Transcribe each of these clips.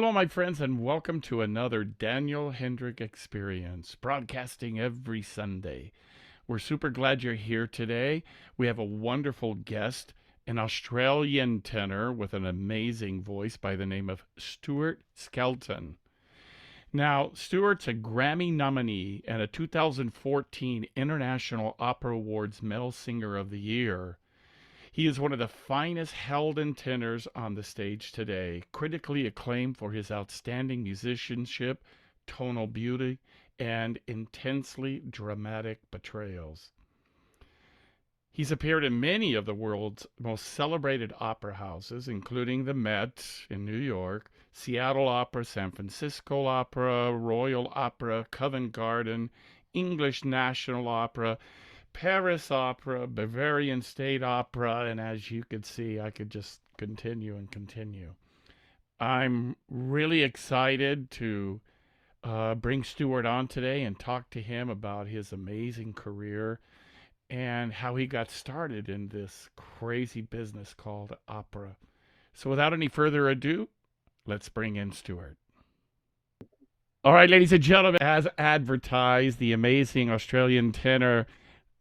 Hello, my friends, and welcome to another Daniel Hendrick experience, broadcasting every Sunday. We're super glad you're here today. We have a wonderful guest, an Australian tenor with an amazing voice by the name of Stuart Skelton. Now, Stuart's a Grammy nominee and a 2014 International Opera Awards Male Singer of the Year. He is one of the finest Helden tenors on the stage today, critically acclaimed for his outstanding musicianship, tonal beauty, and intensely dramatic portrayals. He's appeared in many of the world's most celebrated opera houses, including the Met in New York, Seattle Opera, San Francisco Opera, Royal Opera, Covent Garden, English National Opera, Paris Opera, Bavarian State Opera, and as you could see, I could just continue and continue. I'm really excited to bring Stuart on today and talk to him about his amazing career and how he got started in this crazy business called opera. So, without any further ado, let's bring in Stuart. All right, ladies and gentlemen, as advertised, the amazing Australian tenor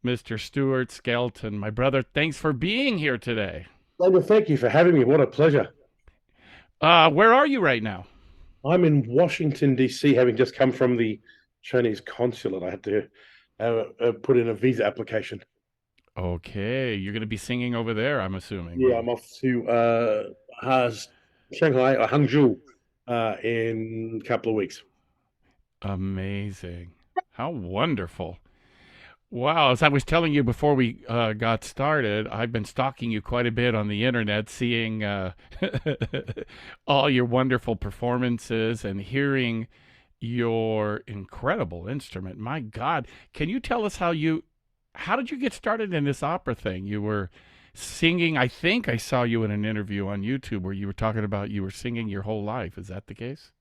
Mr. Stuart Skelton. My brother, thanks for being here today. Well, thank you for having me. What a pleasure. Where are you right now? I'm in Washington, D.C., having just come from the Chinese consulate. I had to put in a visa application. Okay, you're going to be singing over there, I'm assuming. Yeah, I'm off to Shanghai or Hangzhou in a couple of weeks. Amazing. How wonderful. Wow, as I was telling you before we got started, I've been stalking you quite a bit on the internet, seeing all your wonderful performances and hearing your incredible instrument. My God, can you tell us how did you get started in this opera thing? You were singing, I think I saw you in an interview on YouTube where you were talking about you were singing your whole life. Is that the case?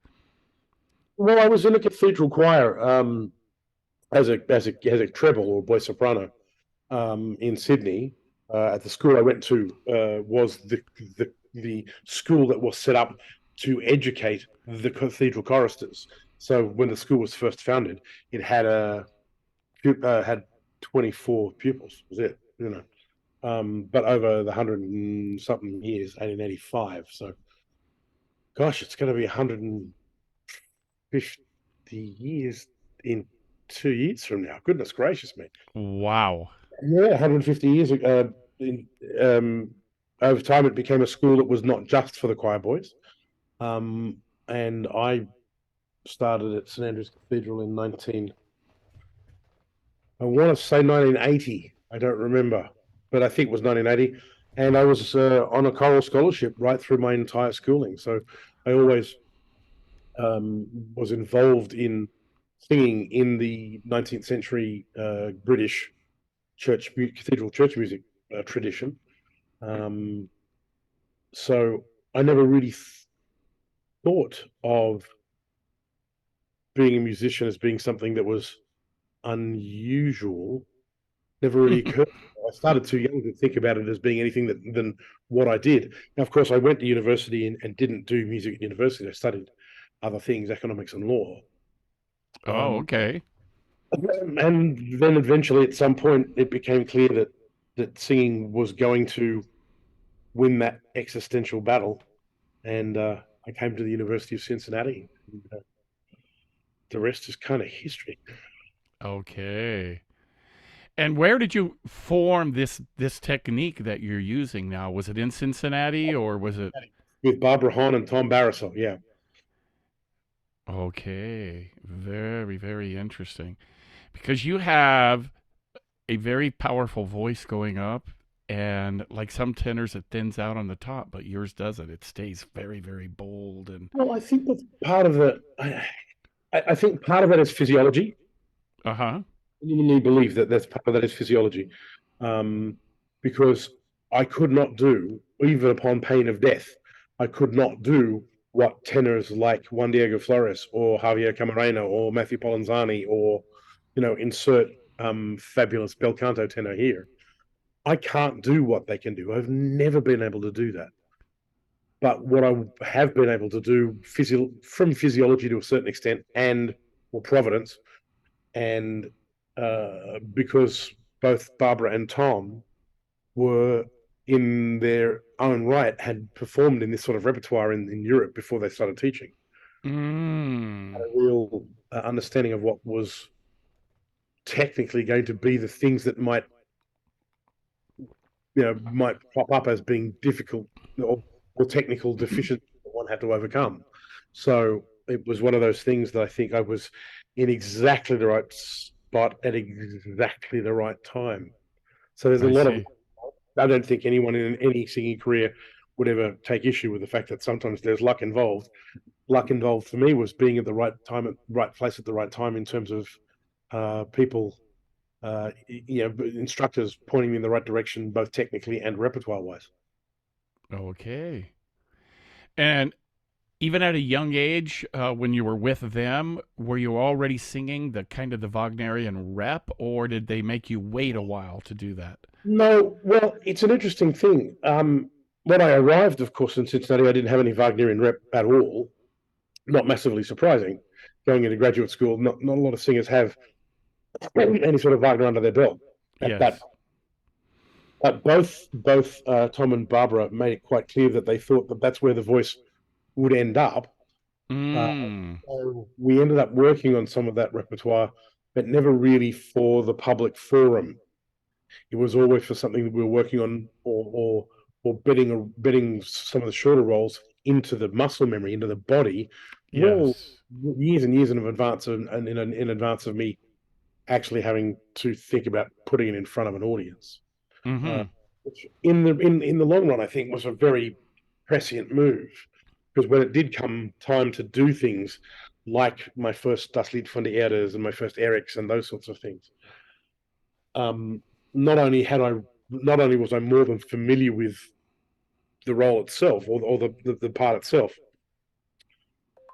Well, I was in a cathedral choir as a treble or boy soprano in Sydney. At the school I went to was the school that was set up to educate the cathedral choristers. So when the school was first founded, it had 24 pupils. Was it? But over the 100 and something years, 1885. So, gosh, it's going to be 150 years in 2 years from now. Goodness gracious me! Wow. Yeah, 150 years ago. Over time, it became a school that was not just for the choir boys. And I started at St Andrew's Cathedral in I want to say 1980. I don't remember, but I think it was 1980. And I was on a choral scholarship right through my entire schooling. So I always was involved in singing in the 19th century British cathedral church music tradition. Um, so I never really thought of being a musician as being something that was unusual. Never really occurred. I started too young to think about it as being anything than what I did. Now, of course, I went to university and didn't do music at university. I studied other things, economics and law. Oh, Um, okay. and then eventually, at some point, it became clear that singing was going to win that existential battle. And I came to the University of Cincinnati. And, the rest is kind of history. Okay. And where did you form this technique that you're using now? Was it in Cincinnati or was it With Barbara Hahn and Tom Barrisel, yeah. okay? Very, very interesting. Because you have a very powerful voice going up and like some tenors it thins out on the top, but yours doesn't. It stays very, very bold and Well, I think that's part of the. I think part of that is physiology. uh-huh. I genuinely believe that that's part of that is physiology, um, because I could not do, even upon pain of death, I could not do what tenors like Juan Diego Flores or Javier Camarena or Matthew Polenzani or, insert fabulous bel canto tenor here. I can't do what they can do. I've never been able to do that. But what I have been able to do from physiology to a certain extent, and or Providence, and because both Barbara and Tom were in their own right had performed in this sort of repertoire in Europe before they started teaching. Had Mm. a real understanding of what was technically going to be the things that might pop up as being difficult or technical deficiencies that one had to overcome. So it was one of those things that I think I was in exactly the right spot at exactly the right time. So there's a I lot of, see. I don't think anyone in any singing career would ever take issue with the fact that sometimes there's luck involved. Luck involved for me was being at the right time, at the right place at the right time in terms of people, instructors pointing me in the right direction, both technically and repertoire wise. Okay. And even at a young age, when you were with them, were you already singing the kind of the Wagnerian rep, or did they make you wait a while to do that? No, well, it's an interesting thing. When I arrived, of course, in Cincinnati, I didn't have any Wagnerian rep at all. Not massively surprising. Going into graduate school, not a lot of singers have any sort of Wagner under their belt at that. Yes. Both Tom and Barbara made it quite clear that they thought that that's where the voice would end up. Uh, Mm. so we ended up working on some of that repertoire, but never really for the public forum. It was always for something that we were working on, or betting some of the shorter roles into the muscle memory, into the body, well, Yes. years and years in advance in advance of me actually having to think about putting it in front of an audience. Uh, Mm-hmm. which in the long run, I think was a very prescient move, because when it did come time to do things like my first Das Lied von der Erde and my first Erics and those sorts of things, um, not only had I not only was I more than familiar with the role itself or the part itself,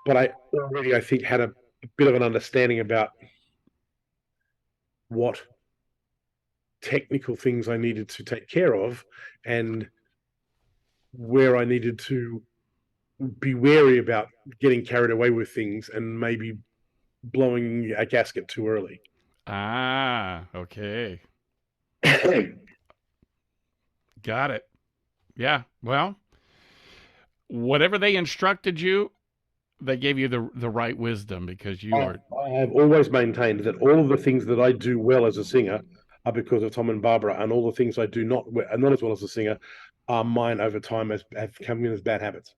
but I already I think had a bit of an understanding about what technical things I needed to take care of and where I needed to be wary about getting carried away with things and maybe blowing a gasket too early. Ah, okay. Got it. Yeah. Well, whatever they instructed you, they gave you the right wisdom because you I, are. I have always maintained that all of the things that I do well as a singer are because of Tom and Barbara, and all the things I do not as well as a singer are mine over time as have come in as bad habits.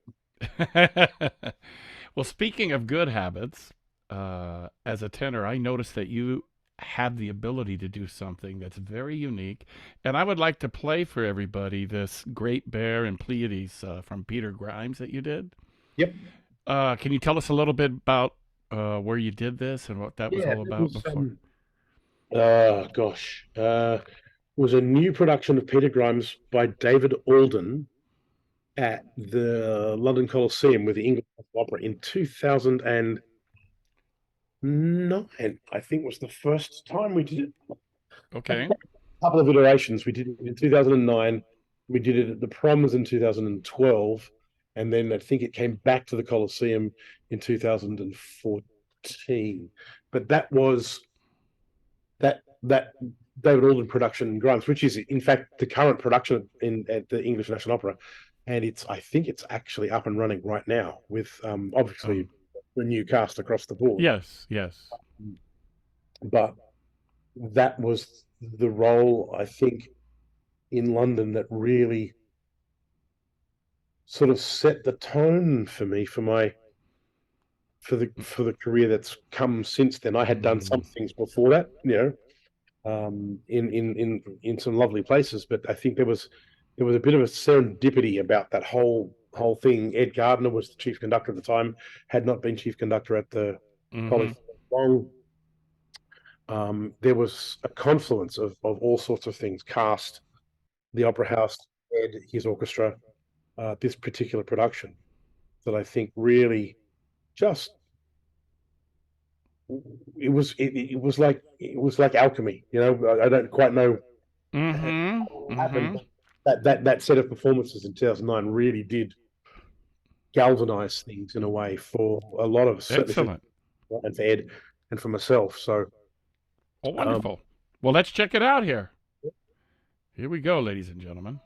Well, speaking of good habits, as a tenor, I noticed that you have the ability to do something that's very unique, and I would like to play for everybody this Great Bear and Pleiades from Peter Grimes that you did. Yep. Can you tell us a little bit about where you did this and what that was Yeah, all it about was before? gosh. Was a new production of Peter Grimes by David Alden at the London Coliseum with the English Opera in 2009. I think was the first time we did it. A Okay. couple of iterations. We did it in 2009. We did it at the Proms in 2012, and then I think it came back to the Coliseum in 2014. But that was that David Alden production in Grimes, which is in fact the current production in at the English National Opera, and I think it's actually up and running right now with Oh, obviously the new cast across the board. yes, yes. But that was the role I think in London that really sort of set the tone for me for the career that's come since then. I had done some Mm, things before that, in some lovely places, but I think there was a bit of a serendipity about that whole thing. Ed Gardner was the chief conductor at the time, had not been chief conductor at the mm-hmm. college for long. There was a confluence of all sorts of things: cast, the opera house, Ed, his orchestra, this particular production that I think really just it was like alchemy. I don't quite know how Mm-hmm. it happened, Mm-hmm. but that set of performances in 2009 really did. galvanize things in a way for a lot of, certainly for, Excellent. and for Ed and for myself. So, Oh, um, wonderful. Well, let's check it out here. Here we go, ladies and gentlemen.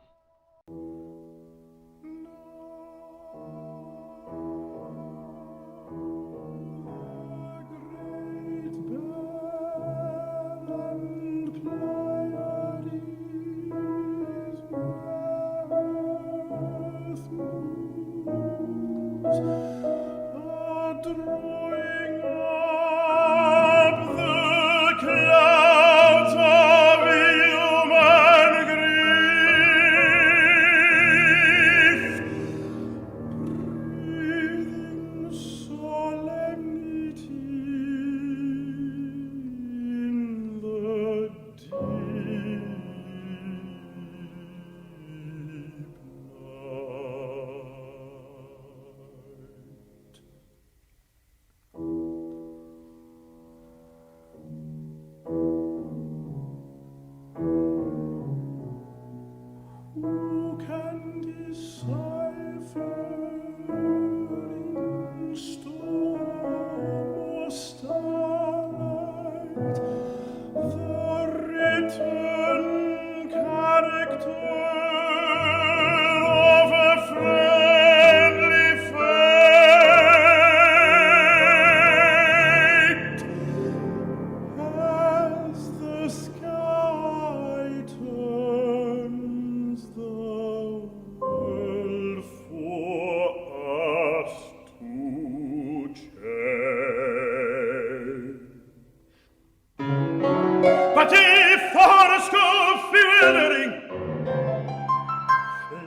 But if forest of bewildering,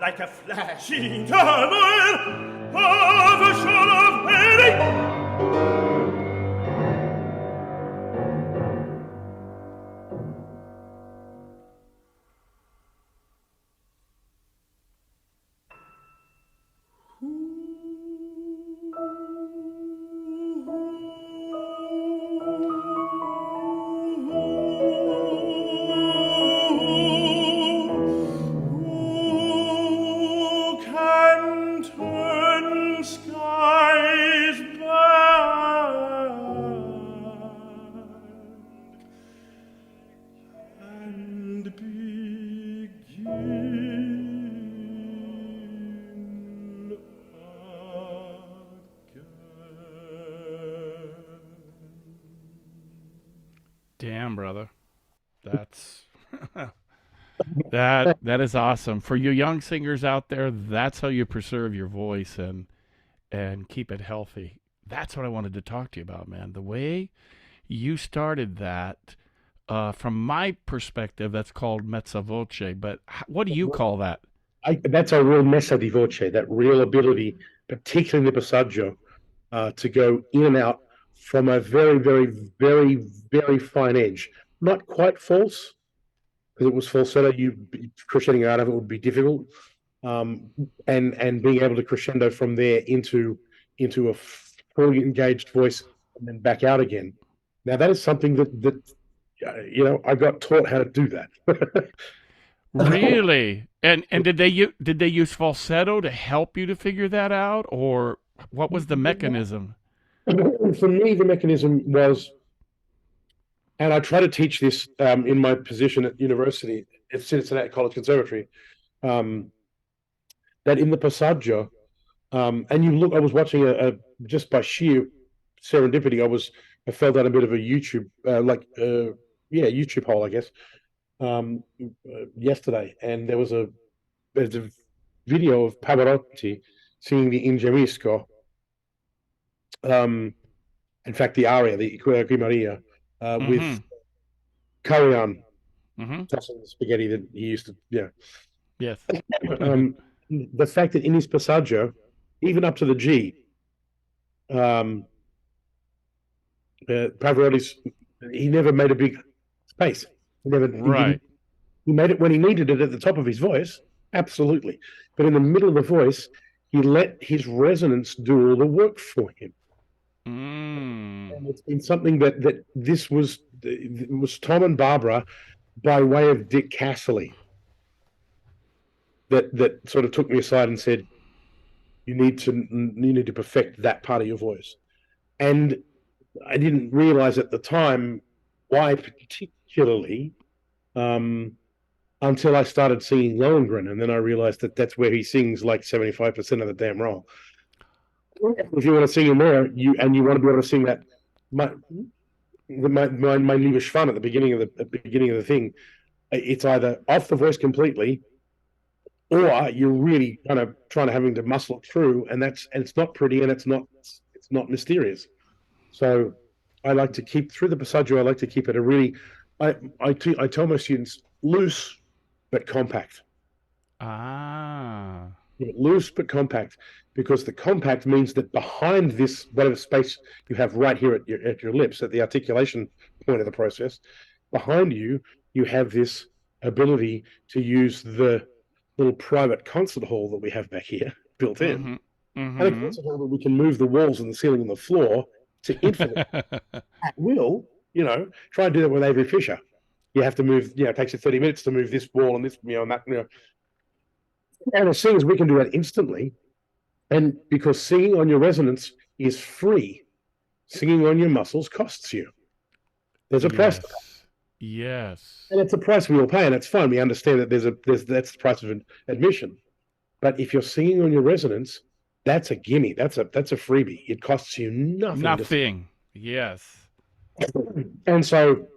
like a flashing turmoil of a shore of heading, Damn, brother. That's that is awesome. For you young singers out there, that's how you preserve your voice and keep it healthy. That's what I wanted to talk to you about, man. The way you started that, from my perspective, that's called mezza voce. But what do you call that? that's a real messa di voce, that real ability, particularly in the passaggio, to go in and out from a very, very, very, very fine edge. Not quite false, because it was falsetto. You crescending out of it would be difficult, and being able to crescendo from there into a fully engaged voice and then back out again. Now that is something that I got taught how to do that. Really? And did they use falsetto to help you to figure that out, or what was the mechanism? For me, the mechanism was, and I try to teach this in my position at university at Cincinnati College Conservatory, um, that in the passaggio, and you look, I was watching just by sheer serendipity, I fell down a bit of a YouTube, YouTube hole, I guess, yesterday, and there's a video of Pavarotti singing the Ingemisco, in fact, the aria, the Qui Maria, Mm-hmm. with Carian Mm-hmm. tossing the spaghetti that he used to, yeah. Yes. The fact that in his passaggio, even up to the G, um, Pavarotti's, he never made a big space. He Right. didn't. He made it when he needed it at the top of his voice, absolutely. But in the middle of the voice, he let his resonance do all the work for him. Mm. And it's been something that this was, it was Tom and Barbara by way of Dick Casserly that sort of took me aside and said, You need to perfect that part of your voice. And I didn't realize at the time why particularly, um, until I started singing Lohengrin, and then I realized that that's where he sings like 75% of the damn role. If you want to sing in there, you want to be able to sing that my liebe Schwan at the beginning of the thing, it's either off the voice completely, or you're really kind of trying to having to muscle it through, and it's not pretty, and it's not mysterious. So I like to keep through the passaggio. I like to keep it a really. I tell my students loose but compact. Ah. Loose but compact, because the compact means that behind this whatever space you have right here at your lips, at the articulation point of the process, behind you have this ability to use the little private concert hall that we have back here built in, Mm-hmm. and a Mm-hmm. concert hall that we can move the walls and the ceiling and the floor to infinite at will. Try and do that with Avery Fisher. You have to move. It takes you 30 minutes to move this wall and this, and that. And as singers, we can do that instantly. And because singing on your resonance is free, singing on your muscles costs you. There's a price, Yes. and it's a price we all pay, and it's fine. We understand that that's the price of admission. But if you're singing on your resonance, that's a gimme. That's a freebie. It costs you nothing. Nothing. Yes. And so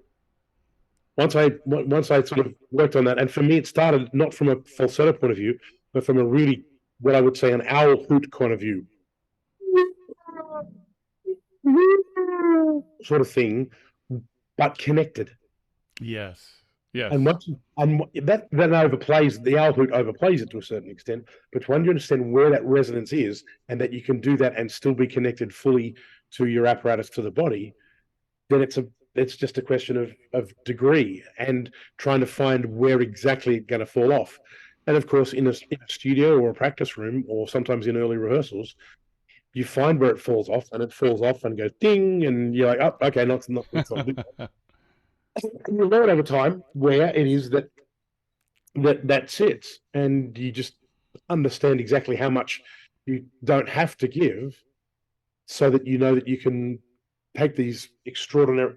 once I sort of worked on that, and for me, it started not from a falsetto point of view, but from a really, what I would say, an owl hoot kind of view, sort of thing, but connected. Yes. Yes. And that overplays, the owl hoot overplays it to a certain extent. But when you understand where that resonance is, and that you can do that and still be connected fully to your apparatus, to the body, then it's just a question of degree and trying to find where exactly it's going to fall off. And of course, in a studio or a practice room, or sometimes in early rehearsals, you find where it falls off, and it falls off and goes ding, and you're like, oh, okay, not. And you learn over time where it is that sits, and you just understand exactly how much you don't have to give, so that you know that you can take these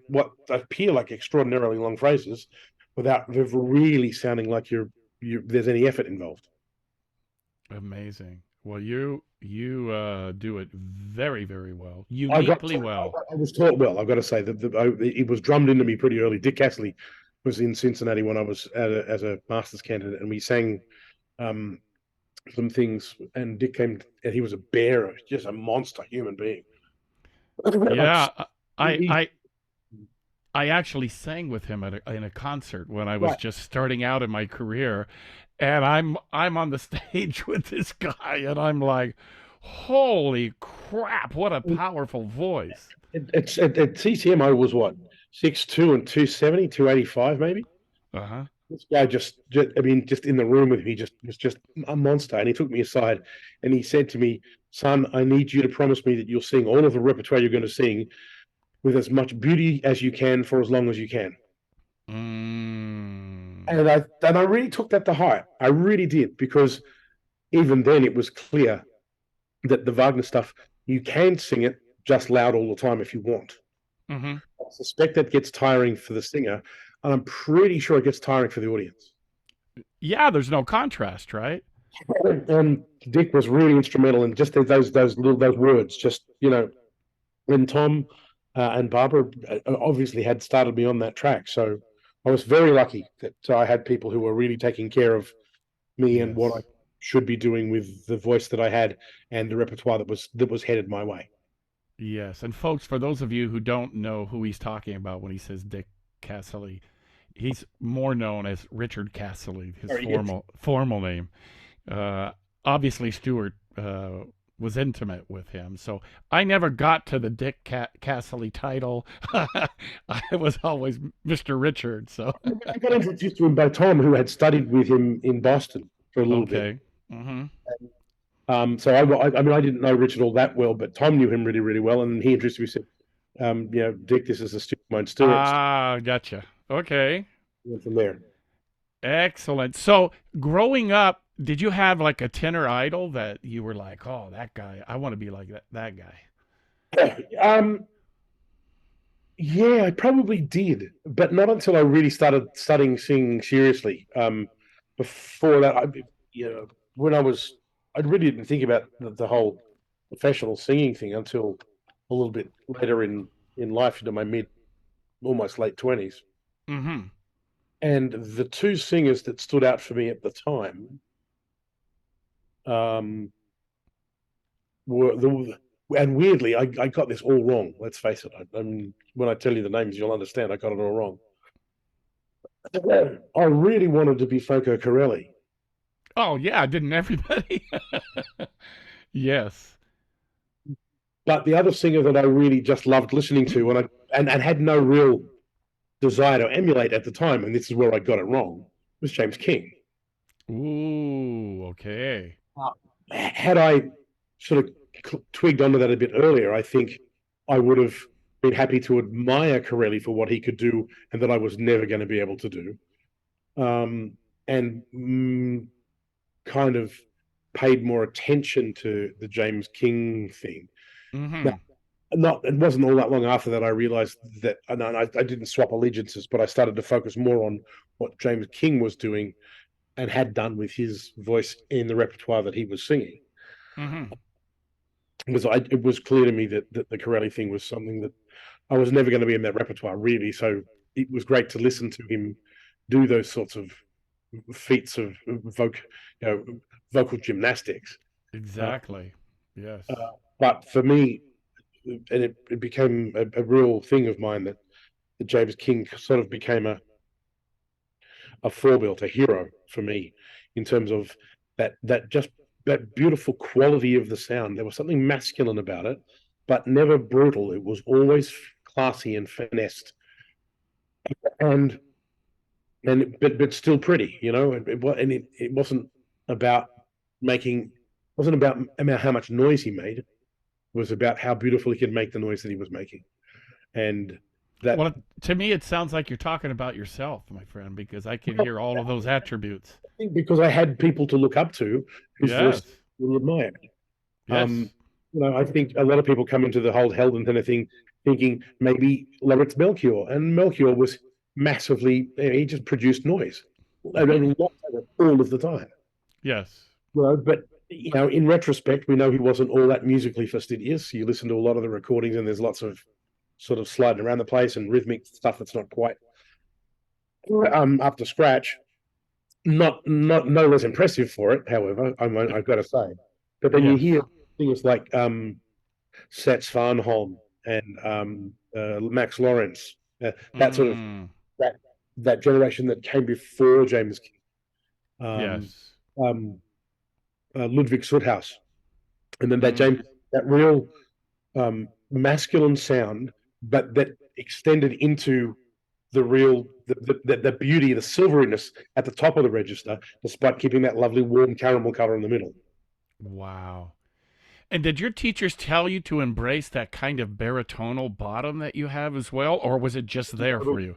what appear like extraordinarily long phrases without really sounding like there's any effort involved. Amazing. Well, you do it very, very well, uniquely well. I was taught well. I've got to say that it was drummed into me pretty early. Dick Castley was in Cincinnati when I was as a master's candidate, and we sang some things. And Dick came, and he was a bear, just a monster human being. Yeah, I actually sang with him in a concert when I was just starting out in my career, and I'm on the stage with this guy, and I'm like, holy crap, what a powerful voice. At CCM, I was what, 6'2" and 270, 285 maybe. Uh-huh. This guy just in the room with me, was just a monster. And he took me aside and he said to me, son, I need you to promise me that you'll sing all of the repertoire you're going to sing with as much beauty as you can for as long as you can. And I really took that to heart. I really did, because even then it was clear that the Wagner stuff, you can sing it just loud all the time if you want. Mm-hmm. I suspect that gets tiring for the singer, and I'm pretty sure it gets tiring for the audience. Yeah, there's no contrast, right? And Dick was really instrumental in just those words. Just, when Tom and Barbara obviously had started me on that track, so I was very lucky that I had people who were really taking care of me and what I should be doing with the voice that I had and the repertoire that was headed my way. Yes, and folks, for those of you who don't know who he's talking about when he says Dick Castley, he's more known as Richard Castley, his formal name. Obviously, Stuart was intimate with him, so I never got to the Dick Castley title. I was always Mr. Richard. So I got introduced to him by Tom, who had studied with him in Boston for a little bit. Mm-hmm. So I didn't know Richard all that well, but Tom knew him really, really well, and he introduced me. Said, Dick, this is a student of mine, Stuart. Ah, gotcha. Okay. Went from there. Excellent. So, growing up, Did you have like a tenor idol that you were like, oh, that guy, I want to be like that guy? Um, yeah, I probably did, but not until I really started studying singing seriously. Before that, you know, when I really didn't think about the whole professional singing thing until a little bit later in life, into my mid, almost late 20s. Mm-hmm. And the two singers that stood out for me at the time, um, were the and weirdly, I got this all wrong. Let's face it. I mean, when I tell you the names, you'll understand I got it all wrong. I really wanted to be Franco Corelli, Oh yeah, didn't everybody? Yes. but the other singer that I really just loved listening to, and had no real desire to emulate at the time, and this is where I got it wrong, was James King. Ooh, okay. Had I sort of twigged onto that a bit earlier, I think I would have been happy to admire Corelli for what he could do, and that I was never going to be able to do. And kind of paid more attention to the James King thing. Now, Mm-hmm. not it wasn't all that long after that I realized that, and I didn't swap allegiances, but I started to focus more on what James King was doing and had done with his voice in the repertoire that he was singing. Mm-hmm. Because it was clear to me that the Corelli thing was something that I was never going to be in that repertoire, really. So it was great to listen to him do those sorts of feats of you know, vocal gymnastics. Uh, Exactly. Yes. but for me, and it became a real thing of mine that James King sort of became a forebuilt, a hero for me in terms of that beautiful quality of the sound. There was something masculine about it, but never brutal. It was always classy and finessed, and but still pretty. You know, it wasn't about making wasn't about how much noise he made. It was about how beautiful he could make the noise that he was making, and that Well, to me, it sounds like you're talking about yourself, my friend, because I can hear all of those attributes. I think because I had people to look up to whose voice Yes. we admired. Um, Yes. I think a lot of people come into the whole Heldon kind of thing thinking maybe Lauritz Melchior, and Melchior was massively, he just produced noise Mm-hmm. all of the time. Yes. But in retrospect, we know he wasn't all that musically fastidious. You listen to a lot of the recordings, and there's lots of sort of sliding around the place and rhythmic stuff that's not quite up to scratch. Not no less impressive for it, however, I've got to say. But then you Yes. hear things like Sets Farnholm and Max Lawrence, that sort of Mm. that that generation that came before James King, um, Yes. um, Ludwig Sudhaus, and then Mm. that real masculine sound, but that extended into the beauty, the silveriness at the top of the register, despite keeping that lovely warm caramel color in the middle. Wow. And did your teachers tell you to embrace that kind of baritonal bottom that you have as well, or was it just there for you?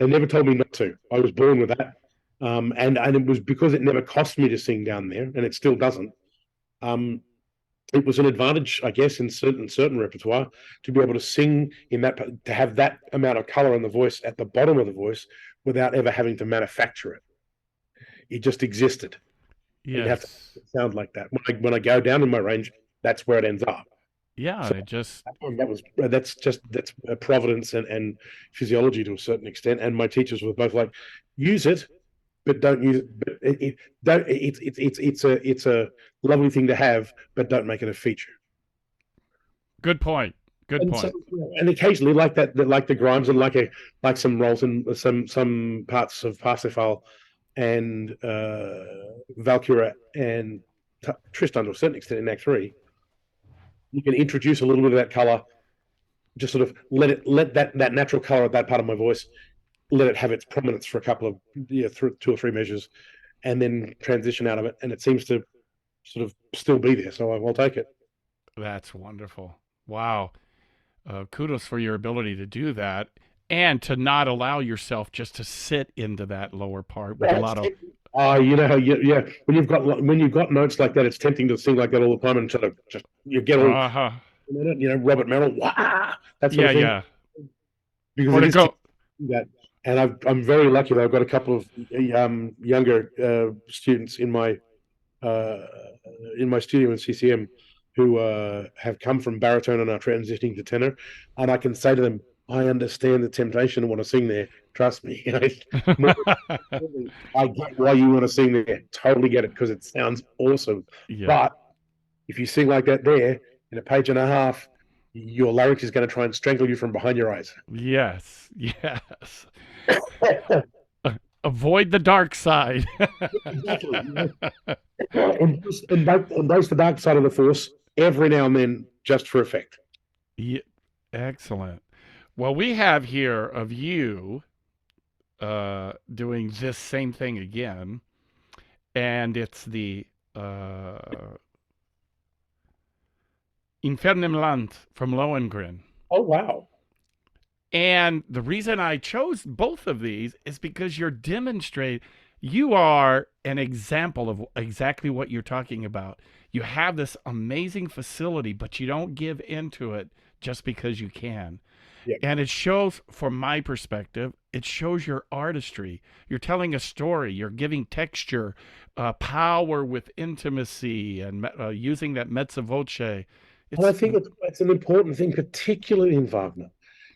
They never told me not to. I was born with that, and it was because it never cost me to sing down there, and it still doesn't. Um, it was an advantage, I guess, in certain repertoire to be able to sing in that, to have that amount of color in the voice at the bottom of the voice without ever having to manufacture it. It just existed. I didn't have to Yes. sound like that. When I go down in my range, that's where it ends up. Yeah, So and it just that's providence and physiology to a certain extent. And my teachers were both like, use it, but don't use it. But it don't. It's a lovely thing to have, but don't make it a feature. good point. Good And so, point. and occasionally, like that, like the Grimes, and like some roles in some parts of Parsifal and Valkyra and Tristan to a certain extent in Act Three, you can introduce a little bit of that color. Just sort of let that natural color at that part of my voice, let it have its prominence for a couple of two or three measures, and then transition out of it. And it seems to sort of still be there. So I'll take it. That's wonderful. Wow. Kudos for your ability to do that. and to not allow yourself just to sit into that lower part with a lot of yeah. When you've got notes like that, it's tempting to sing like that all the time and sort of just you get all uh-huh. Robert Merrill, wah, that sort Yeah, of thing, yeah. because Or it to is go that. And I'm very lucky that I've got a couple of younger students uh, in my studio in CCM who have come from baritone and are transitioning to tenor, and I can say to them, I understand the temptation to want to sing there. Trust me, I get why you want to sing there. Totally get it because it sounds awesome. Yeah. But if you sing like that there in a page and a half, your larynx is going to try and strangle you from behind your eyes. Yes. Yes. Avoid the dark side. Exactly. Embrace the dark side of the force every now and then, just for effect. Yeah, excellent. Well, we have here of you doing this same thing again, and it's the Infernum Land from Lohengrin. Oh wow! And the reason I chose both of these is because you are an example of exactly what you're talking about. You have this amazing facility, but you don't give into it just because you can. Yeah. And it shows, from my perspective, it shows your artistry. You're telling a story. You're giving texture, power with intimacy, and using that mezza voce. Well, I think it's an important thing, particularly in Wagner,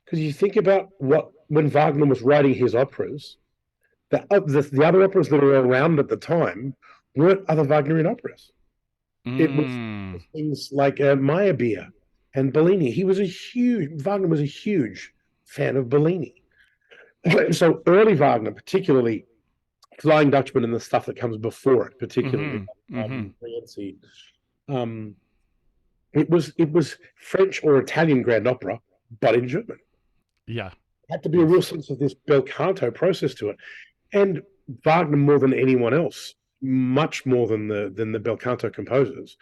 because you think about when Wagner was writing his operas, the other operas that were around at the time weren't other Wagnerian operas. It was things like Meyerbeer and Bellini. Wagner was a huge fan of Bellini. So early Wagner, particularly Flying Dutchman and the stuff that comes before it, particularly Rienzi, it was French or Italian grand opera, but in German. Yeah. It had to be a real sense of this bel canto process to it. And Wagner, more than anyone else, much more than the bel canto composers,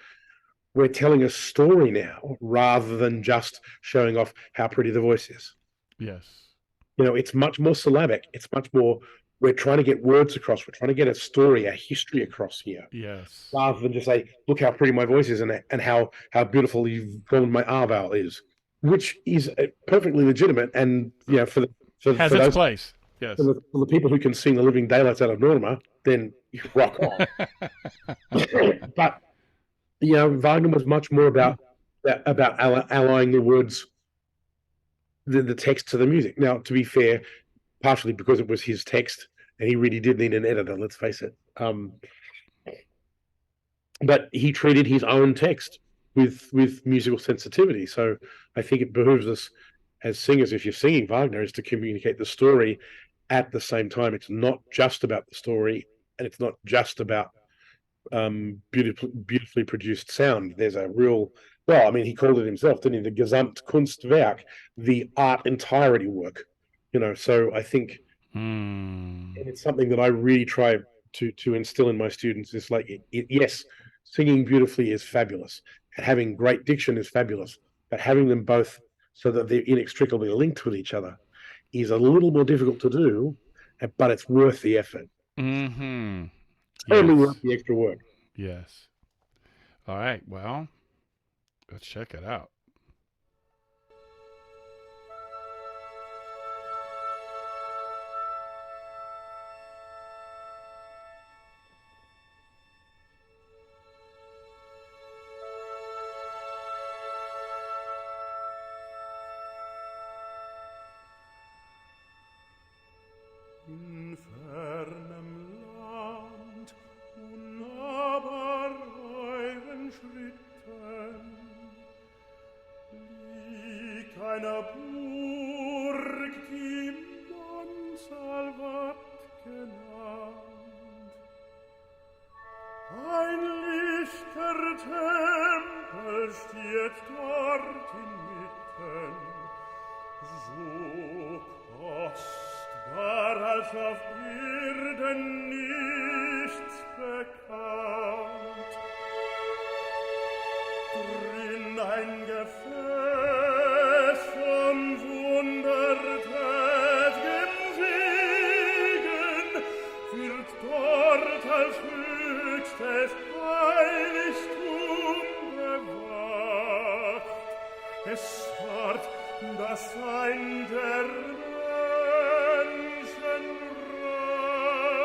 we're telling a story now rather than just showing off how pretty the voice is. Yes. It's much more syllabic. It's much more, we're trying to get words across. We're trying to get a story, a history across here. Yes. Rather than just say, look how pretty my voice is and how beautiful you've called my R vowel is, which is perfectly legitimate. And, for its those, place. Yes. For the people who can sing the living daylights out of Norma, then rock on. But, Wagner was much more about allying the words, the text to the music. Now, to be fair, partially because it was his text, and he really did need an editor, let's face it. But he treated his own text with musical sensitivity. So I think it behooves us as singers, if you're singing Wagner, is to communicate the story at the same time. It's not just about the story, and it's not just about beautifully produced sound. There's a real, he called it himself, didn't he? The Gesamtkunstwerk, the art entirety work. So I think it's something that I really try to instill in my students. It's like, yes, singing beautifully is fabulous, and having great diction is fabulous, but having them both so that they're inextricably linked with each other is a little more difficult to do, but it's worth the effort. Totally worth the extra work. Yes. All right. Well, let's check it out. In fernem Land, unnahbar euren Schritten, liegt eine Burg, die Monsalvat genannt. Ein lichter Tempel steht dort inmitten, so kostbar als auf Erden nichts bekannt. Drin ein Gefäß von Wundertätigkeit, als höchstes Heiligtum bewacht. Es ward das Sein der Menschen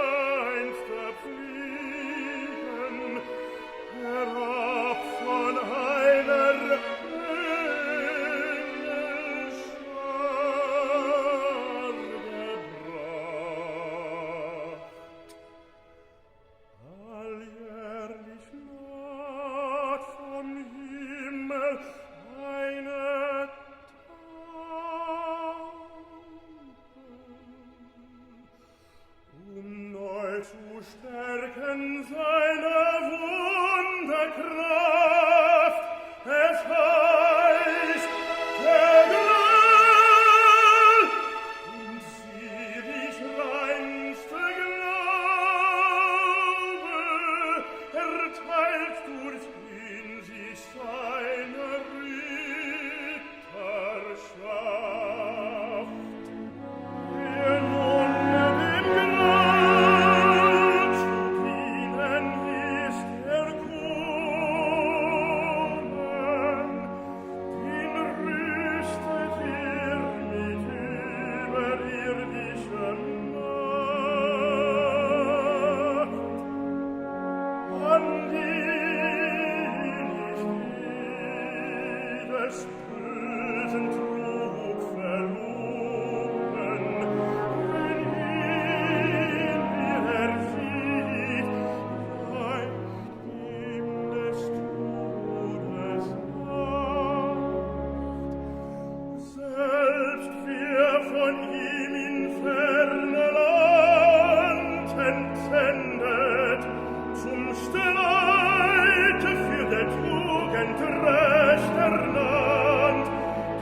reinster Pfliegen, herab von einer Engelschar gebracht. Alljährlich naht vom Himmel eine neu zu stärken seine Wunderkraft. Es heißt, der Gral und selig reinste Glaube erteilt durch ihn sich seine Ritterschaft. Der nun dem Gral zu dienen ist gekommen, ihn rüstet mit überirdischer Macht. An die des bösen Trug verloren, wenn ihn sieht, weicht ihm des Todes Macht. Selbst wer von ihm in ferne Land entsendet, zum Streite für der Tugend Recht ernannt,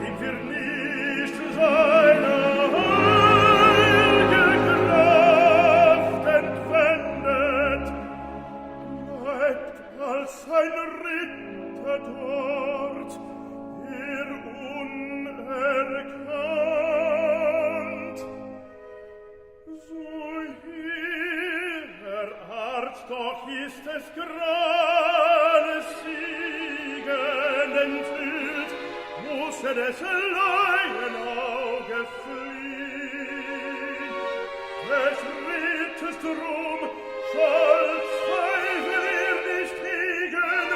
dem wir nicht seine heilige Kraft entwendet, bleibt als ein Ritter dort, er unerkannt. So jeder Art doch ist es grades Siegen enthüllt, muss des Laienauge fliehen. Des Rittes drum soll Zweifel ihr nicht hegen,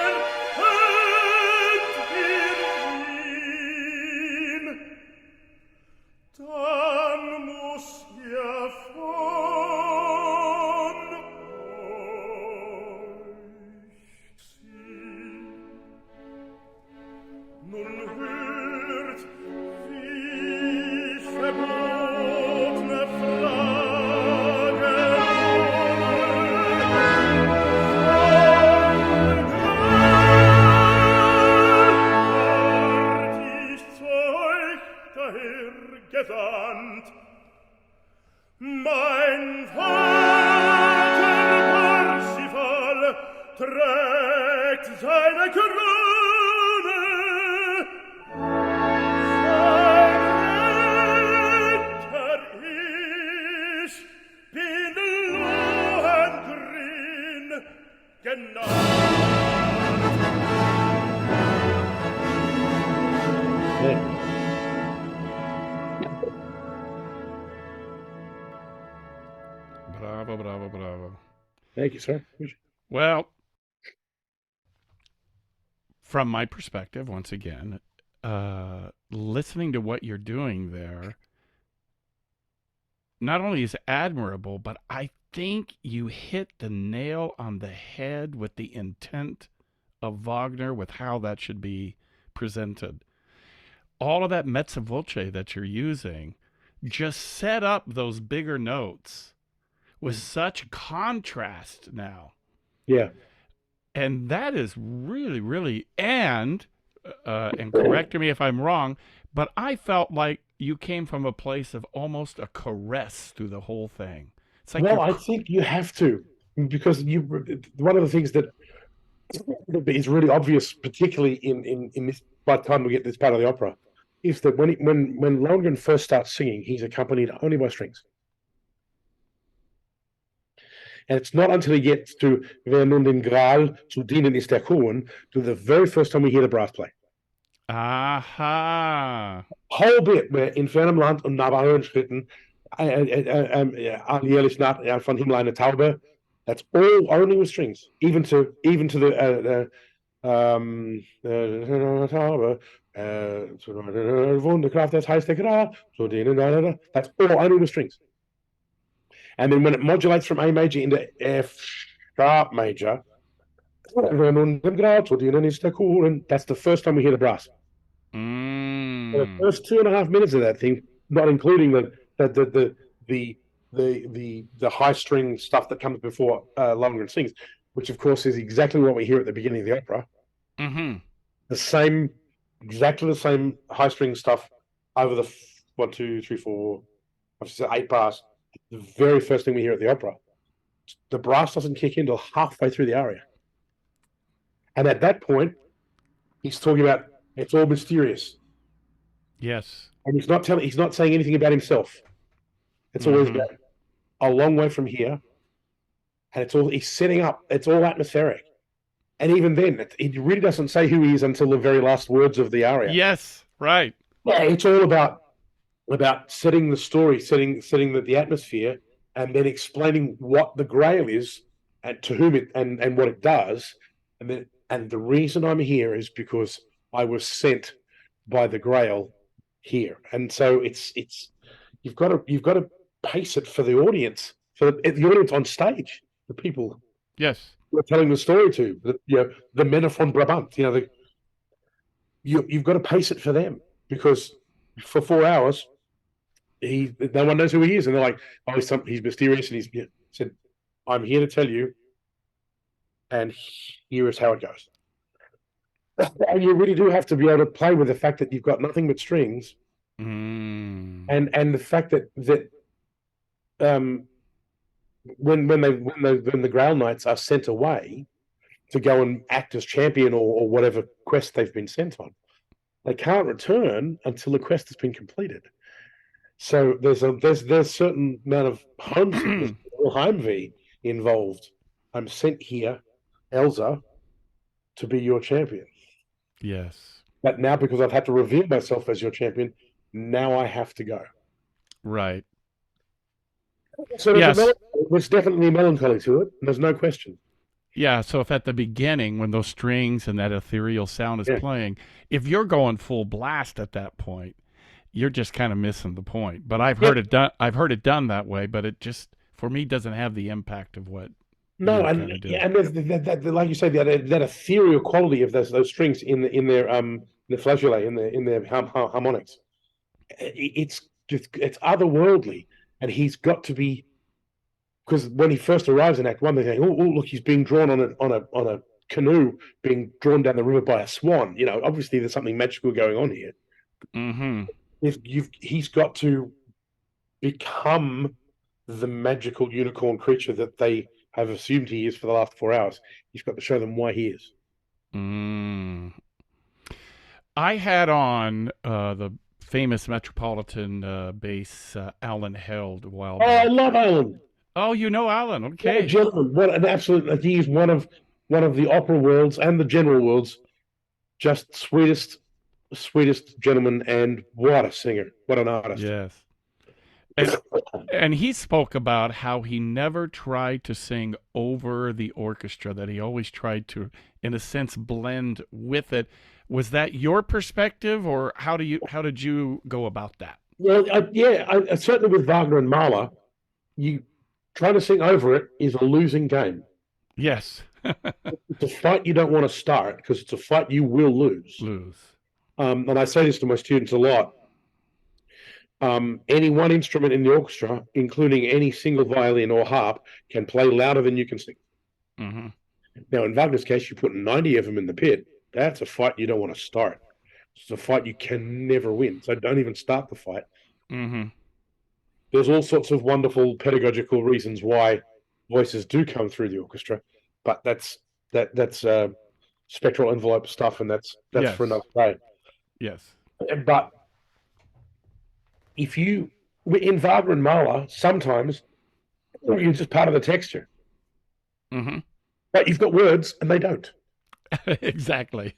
erkennt ihr ihn, dann muss ihr von euch ziehen. Nun hört, wie verbotene gesandt. Mein Vater Parsifal trägt seine Krone. Sein Ritter ich bin Lohengrin genannt. Bravo, bravo, bravo. Thank you, sir. Well, from my perspective, once again, listening to what you're doing there, not only is admirable, but I think you hit the nail on the head with the intent of Wagner, with how that should be presented. All of that mezza voce that you're using just set up those bigger notes with such contrast now. Yeah. And that is really, really, and correct me if I'm wrong, but I felt like you came from a place of almost a caress through the whole thing. It's like, well, I think you have to, because one of the things that is really obvious, particularly in this, by the time we get this part of the opera, is that when Lohengrin first starts singing, he's accompanied only by strings. And it's not until he gets to Wer nun den Gral zu dienen ist der Kuhn, to the very first time we hear the brass play. Aha. Whole bit where in fernem Land und Navajoen Schritten, alljährlich von Himmel eine Taube, that's all only with strings, even to the Taube, Wunderkraft, das heißt der Gral, so that's all only with strings. And then when it modulates from A major into F sharp major, that's the first time we hear the brass. The first 2.5 minutes of that thing, not including the high string stuff that comes before Lohengrin sings, which of course is exactly what we hear at the beginning of the opera. Exactly the same high string stuff over the 1, 2, 3, 4, 5, 6, 8 bars. The very first thing we hear at the opera. The brass doesn't kick in until halfway through the aria. And at that point, he's talking about it's all mysterious. Yes. And he's not saying anything about himself. It's always about a long way from here. And he's setting up, it's all atmospheric. And even then, he really doesn't say who he is until the very last words of the aria. Yes, right. Yeah, it's all about setting the story, setting the atmosphere, and then explaining what the Grail is and to whom it and what it does. And the reason I'm here is because I was sent by the Grail here. And so it's you've got to pace it for the audience, for the audience on stage, the people. Yes. We're telling the story to the men von Brabant. You've got to pace it for them, because for 4 hours, no one knows who he is, and they're like, oh, he's mysterious, and he said, I'm here to tell you, and here is how it goes. And you really do have to be able to play with the fact that you've got nothing but strings, and the fact that when the Grail Knights are sent away to go and act as champion or whatever quest they've been sent on, they can't return until the quest has been completed. So there's certain amount of Heimweh involved. I'm sent here, Elsa, to be your champion. Yes. But now, because I've had to reveal myself as your champion, now I have to go. Right. So there's definitely melancholy to it, and there's no question. Yeah, so if at the beginning, when those strings and that ethereal sound is playing, if you're going full blast at that point, you're just kind of missing the point. But I've heard it done. I've heard it done that way, but it just, for me, doesn't have the impact of what. No, and there's that, like you say, that ethereal quality of those strings in their flageolet, in their harmonics. It's otherworldly, and he's got to be, because when he first arrives in Act 1, they think, oh look, he's being drawn on a canoe, being drawn down the river by a swan. Obviously there's something magical going on here. He's got to become the magical unicorn creature that they have assumed he is for the last 4 hours. He's got to show them why he is. I had on the famous Metropolitan bass Alan Held a while back. Oh, I love Alan. Oh, you know Alan. Okay. What a gentleman. What an absolute, he's one of the opera world's and the general world's just sweetest gentleman, and what a singer. What an artist. Yes. And he spoke about how he never tried to sing over the orchestra, that he always tried to, in a sense, blend with it. Was that your perspective, or how did you go about that? Well, certainly with Wagner and Mahler, you trying to sing over it is a losing game. Yes. It's a fight you don't want to start, because it's a fight you will lose. And I say this to my students a lot. Any one instrument in the orchestra, including any single violin or harp, can play louder than you can sing. Now, in Wagner's case, you put 90 of them in the pit. That's a fight you don't want to start. It's a fight you can never win. So don't even start the fight. There's all sorts of wonderful pedagogical reasons why voices do come through the orchestra, but that's spectral envelope stuff, and that's for another day. Yes. But in Wagner and Mahler, sometimes you're just part of the texture. Mm-hmm. But you've got words and they don't. Exactly.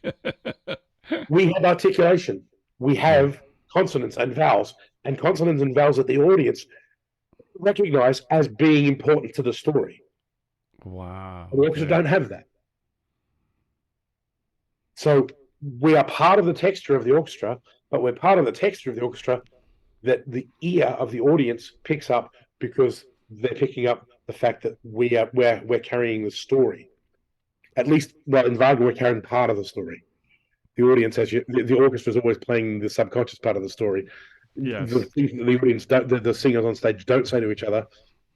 We have articulation. We have consonants and vowels that the audience recognize as being important to the story. Wow. The orchestra don't have that. So we are part of the texture of the orchestra, but we're part of the texture of the orchestra that the ear of the audience picks up because they're picking up the fact that we're carrying the story. At least, well, in Wagner, we're carrying part of the story. The audience, the orchestra is always playing the subconscious part of the story. Yes. The things that the audience, the singers on stage don't say to each other,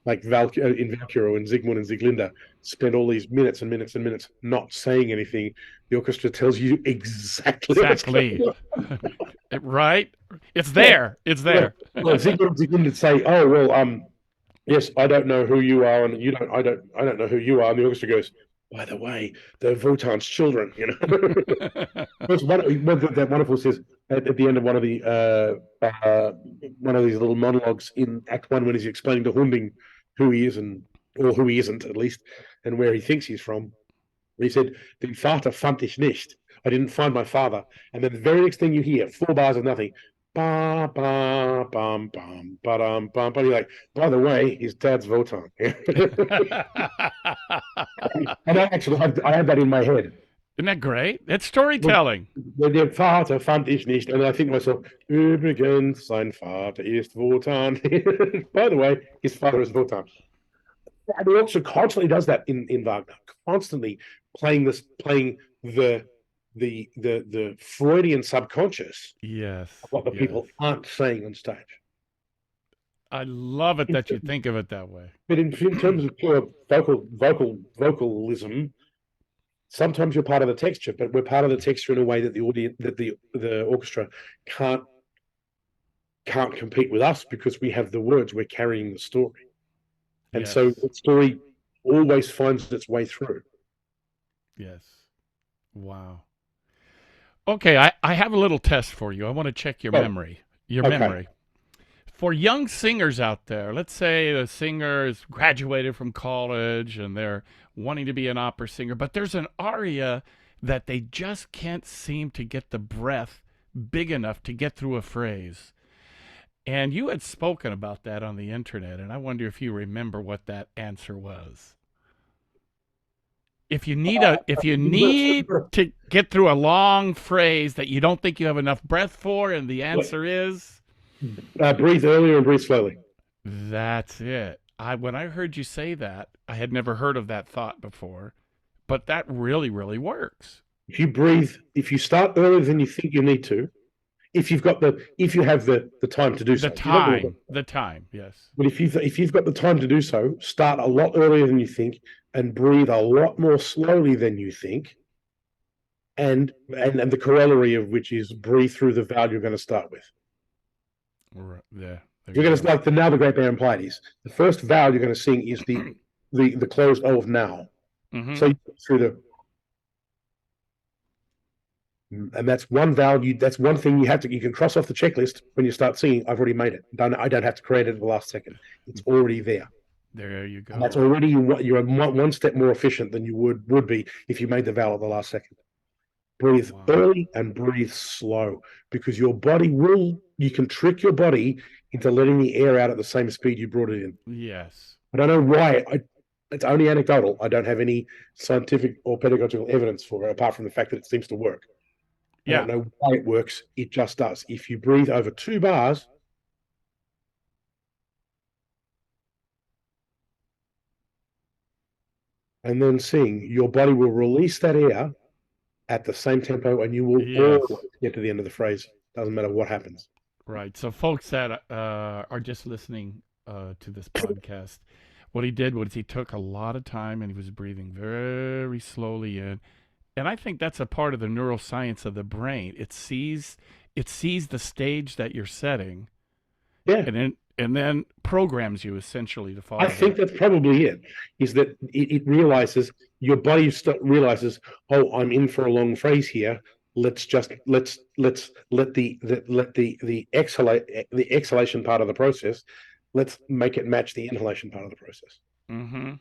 like in Valkyrie and Siegmund and Sieglinde, spend all these minutes and minutes and minutes not saying anything. The orchestra tells you exactly. Right? It's there. It's there. Well, Siegmund and Sieglinde say, "Oh well, yes, I don't know who you are, and you don't. I don't know who you are." And the orchestra goes, "By the way, they're Wotan's children." You know, there's that wonderful says at the end of one of these little monologues in Act One when he's explaining to Hunding who he is or who he isn't at least, and where he thinks he's from. He said, "Den Vater fand ich nicht." I didn't find my father. And then the very next thing you hear, 4 bars of nothing. Ba ba bum bum ba bum. But you're like, by the way, his dad's Wotan. And I had that in my head. Isn't that great? It's storytelling. Der Vater fand ich nicht. And I think to myself, übrigens, sein Vater ist Wotan. By the way, his father is Wotan. And he also constantly does that in Wagner, constantly playing the Freudian subconscious. Yes. Of what the people aren't saying on stage. I love it that you think of it that way. But in terms of pure vocalism, sometimes you're part of the texture, but we're part of the texture in a way that the audience, that the orchestra can't compete with us because we have the words. We're carrying the story, and so the story always finds its way through. Yes. Wow. Okay, I have a little test for you. I want to check your memory. Memory. For young singers out there, let's say the singer is graduated from college and they're wanting to be an opera singer, but there's an aria that they just can't seem to get the breath big enough to get through a phrase. And you had spoken about that on the internet, and I wonder if you remember what that answer was. If you need to get through a long phrase that you don't think you have enough breath for, and the answer is breathe earlier and breathe slowly. That's it. When I heard you say that, I had never heard of that thought before, but that really, really works. If you start earlier than you think you need to, if you have the time to do so. The time, yes. But if you've got the time to do so, start a lot earlier than you think and breathe a lot more slowly than you think. And the corollary of which is breathe through the vowel you're going to start with. Right, yeah. You're going to start the great Baron Pleiades. The first vowel you're going to sing is the closed O of now. Mm-hmm. So you go through and that's one vowel. That's one thing you can cross off the checklist when you start singing. I've already made it. I don't have to create it at the last second. It's already there. There you go. And that's already you're one step more efficient than you would be if you made the vowel at the last second. Breathe early and breathe slow, because your body you can trick your body into letting the air out at the same speed you brought it in. Yes. I don't know why. It's only anecdotal. I don't have any scientific or pedagogical evidence for it, apart from the fact that it seems to work. I don't know why it works. It just does. If you breathe over 2 bars, and then sing, your body will release that air at the same tempo, and you will always get to the end of the phrase. Doesn't matter what happens. Right. So folks that are just listening to this podcast, what he did was he took a lot of time and he was breathing very slowly in. And I think that's a part of the neuroscience of the brain. It sees the stage that you're setting. Yeah. And then programs you essentially to follow. I think that's probably it. Is that it realizes, your body realizes, oh, I'm in for a long phrase here. Let's let the exhalation part of the process. Let's make it match the inhalation part of the process. Mm-hmm.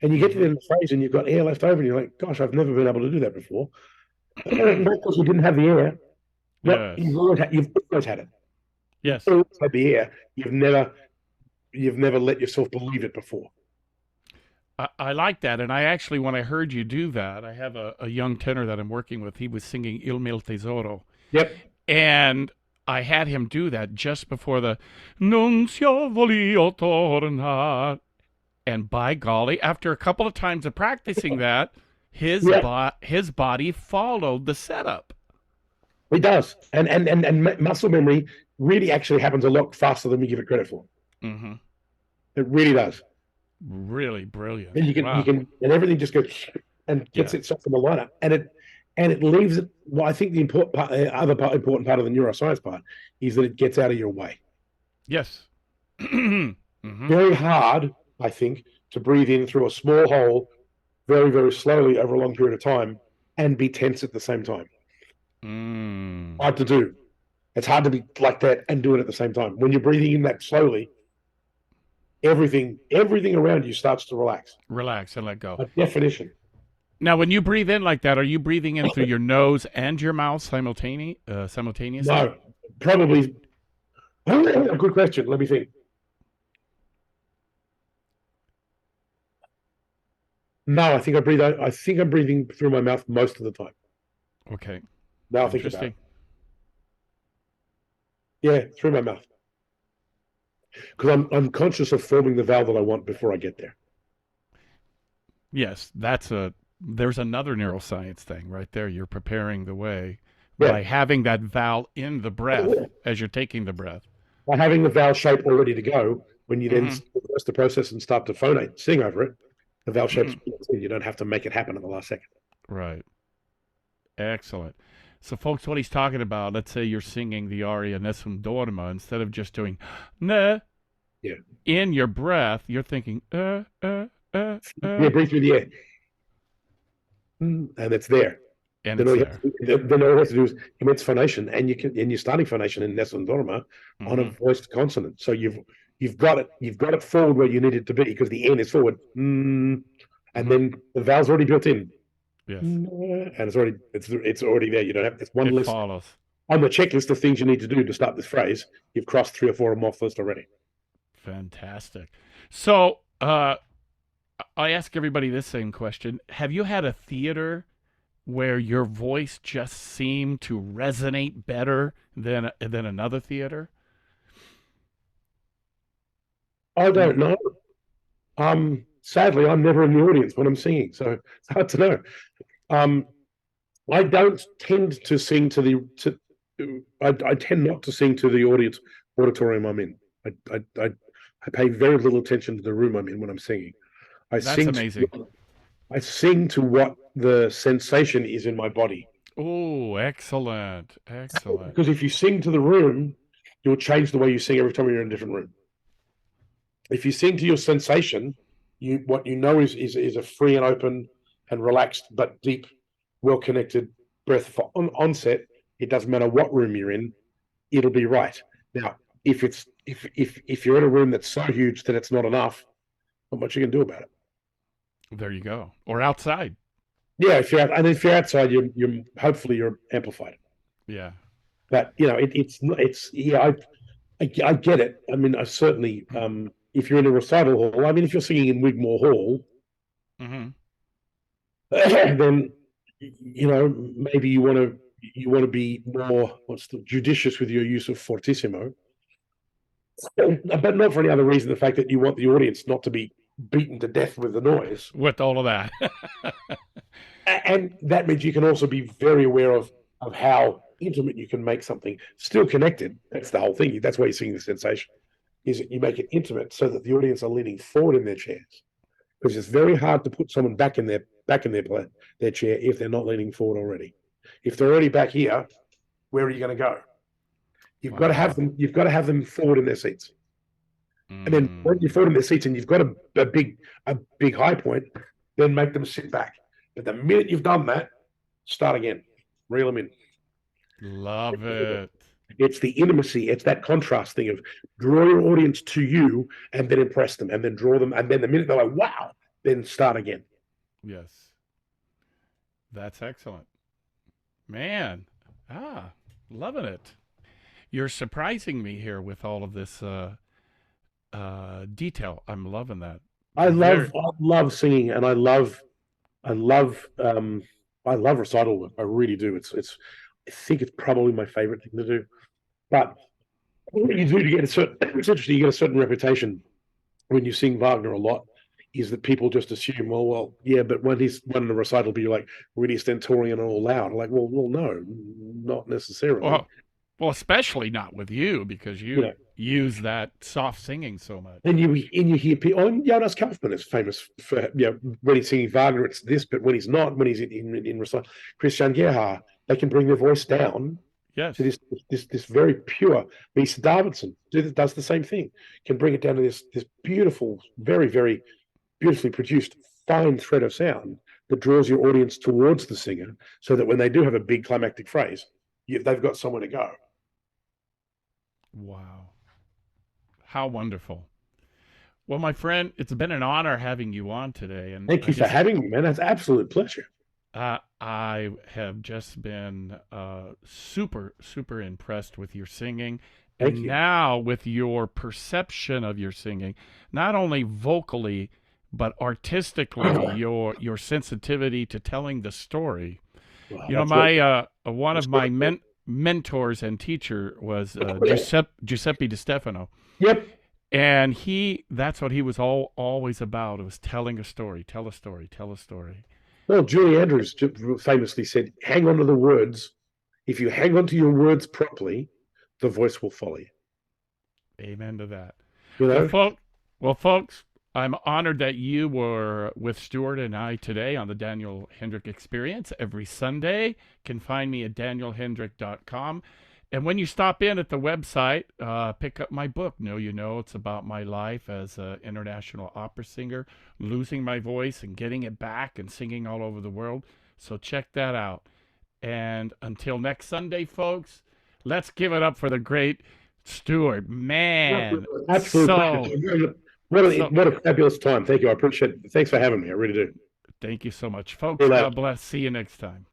And you get to the end of the phrase and you've got air left over, and you're like, gosh, I've never been able to do that before. Not because you didn't have the air. No, Yes. you've always had it. Yes. You've always had the air. You've never let yourself believe it before. I like that. And I actually, when I heard you do that, I have a young tenor that I'm working with. He was singing Il Mil Tesoro. Yep. And I had him do that just before the Non si volio tornar. And by golly, after a couple of times of practicing that, his body followed the setup. It does. And muscle memory really actually happens a lot faster than we give it credit for. Mm-hmm. It really does. Really brilliant. And you can, and everything just goes and gets itself from the lineup, and it leaves it. Well, I think the important part of the neuroscience part is that it gets out of your way. Yes. Very hard, I think, to breathe in through a small hole, very, very slowly over a long period of time, and be tense at the same time. Hard to do. It's hard to be like that and do it at the same time. When you're breathing in that slowly, everything around you starts to relax. Relax and let go. By definition. Now, when you breathe in like that, are you breathing in through your nose and your mouth simultaneously? No, probably. Good question. Let me think. No, I think I'm breathing through my mouth most of the time. Okay. Now I think about it. Yeah, through my mouth. Because I'm conscious of forming the vowel that I want before I get there. Yes, there's another neuroscience thing right there. You're preparing the way by having that vowel in the breath as you're taking the breath. By having the vowel shape all ready to go, when you then reverse the process and start to sing over it, the vowel shape's you don't have to make it happen in the last second. Right. Excellent. So, folks, what he's talking about, let's say you're singing the aria Nessun Dorma, instead of just doing ne in your breath, you're thinking Yeah, breathe through the air. And it's there. And then all you have to do is commence phonation, and you're starting phonation in Nessun Dorma on a voiced consonant. So you've got it forward where you need it to be, because the N is forward. And then the vowel's already built in. Yes. And it's already there. You don't have, it's one list follows. On the checklist of things you need to do to start this phrase. You've crossed 3 or 4 of them off the list already. Fantastic. So I ask everybody this same question. Have you had a theater where your voice just seemed to resonate better than another theater? I don't know. Sadly, I'm never in the audience when I'm singing, so it's hard to know. I don't tend to sing I tend not to sing to the auditorium I'm in. I pay very little attention to the room I'm in when I'm singing. That's amazing. I sing to what the sensation is in my body. Oh, excellent. Excellent. Because if you sing to the room, you'll change the way you sing every time you're in a different room. If you sing to your sensation, what you know is a free and open and relaxed but deep, well-connected breath for onset. It doesn't matter what room you're in, it'll be right. Now, if you're in a room that's so huge that it's not enough, not much you can do about it. There you go. Or outside. Yeah, if you're outside, you're hopefully you're amplified. Yeah. But I get it. I mean, I certainly if you're in a recital hall, I mean, if you're singing in Wigmore Hall, then maybe you want to be more judicious with your use of fortissimo, but not for any other reason. The fact that you want the audience not to be beaten to death with the noise, with all of that, and that means you can also be very aware of how intimate you can make something still connected. That's the whole thing. That's why you're singing the sensation. Is that you make it intimate so that the audience are leaning forward in their chairs, because it's very hard to put someone back in their chair if they're not leaning forward already. If they're already back here, where are you going to go? You've got to have them. You've got to have them forward in their seats, and then when you're forward in their seats and you've got a big high point, then make them sit back. But the minute you've done that, start again, reel them in. Love it. It's the intimacy. It's that contrast thing of draw your audience to you and then impress them and then draw them. And then the minute they're like, wow, then start again. Yes. That's excellent. Man. Loving it. You're surprising me here with all of this detail. I'm loving that. I Very. love singing, and I love recital work. I really do. I think it's probably my favorite thing to do. But what you do to get a certain, it's interesting. You get a certain reputation when you sing Wagner a lot. Is that people just assume, yeah, but when he's one in a recital, be like really stentorian and all loud. Like, no, not necessarily. Well, especially not with you because you know, use that soft singing so much. and you hear people. Oh, Jonas Kaufmann is famous for when he's singing Wagner, it's this, but when he's not, when he's in recital, Christian Gerhard, they can bring their voice down. Yes. To this very pure. Lisa Davidson does the same thing. Can bring it down to this beautiful, very, very beautifully produced fine thread of sound that draws your audience towards the singer, so that when they do have a big climactic phrase, they've got somewhere to go. Wow. How wonderful. Well, my friend, it's been an honor having you on today. And thank you for having me, man. That's an absolute pleasure. I have just been super, super impressed with your singing. Thank you. Now with your perception of your singing, not only vocally, but artistically, your sensitivity to telling the story. Wow, my one of my mentors and teacher was Giuseppe Di Stefano. Yep. And that's what he was always about. It was telling a story, tell a story, tell a story. Well, Julie Andrews famously said, hang on to the words. If you hang on to your words properly, the voice will follow you. Amen to that. You know? Well, folks, I'm honored that you were with Stuart and I today on the Daniel Hendrick Experience. Every Sunday, you can find me at danielhendrick.com. And when you stop in at the website, pick up my book, Know You Know. It's about my life as an international opera singer, losing my voice and getting it back and singing all over the world. So check that out. And until next Sunday, folks, let's give it up for the great Stuart. Man. Absolutely. What a fabulous time. Thank you. I appreciate it. Thanks for having me. I really do. Thank you so much, folks. God bless. See you next time.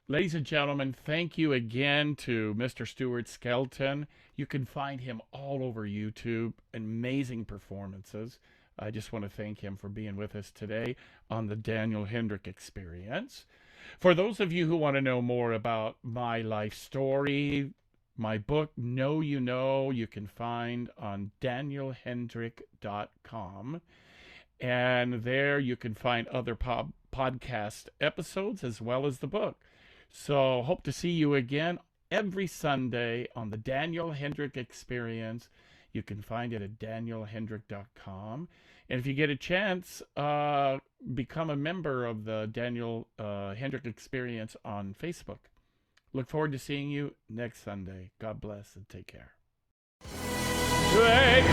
Ladies and gentlemen, thank you again to Mr. Stuart Skelton. You can find him all over YouTube. Amazing performances. I just want to thank him for being with us today on the Daniel Hendrick Experience. For those of you who want to know more about my life story, my book, Know You Know, you can find on danielhendrick.com. And there you can find other podcast episodes as well as the book. So hope to see you again every Sunday on the Daniel Hendrick Experience. You can find it at danielhendrick.com. And if you get a chance, become a member of the Daniel Hendrick Experience on Facebook. Look forward to seeing you next Sunday. God bless and take care. Take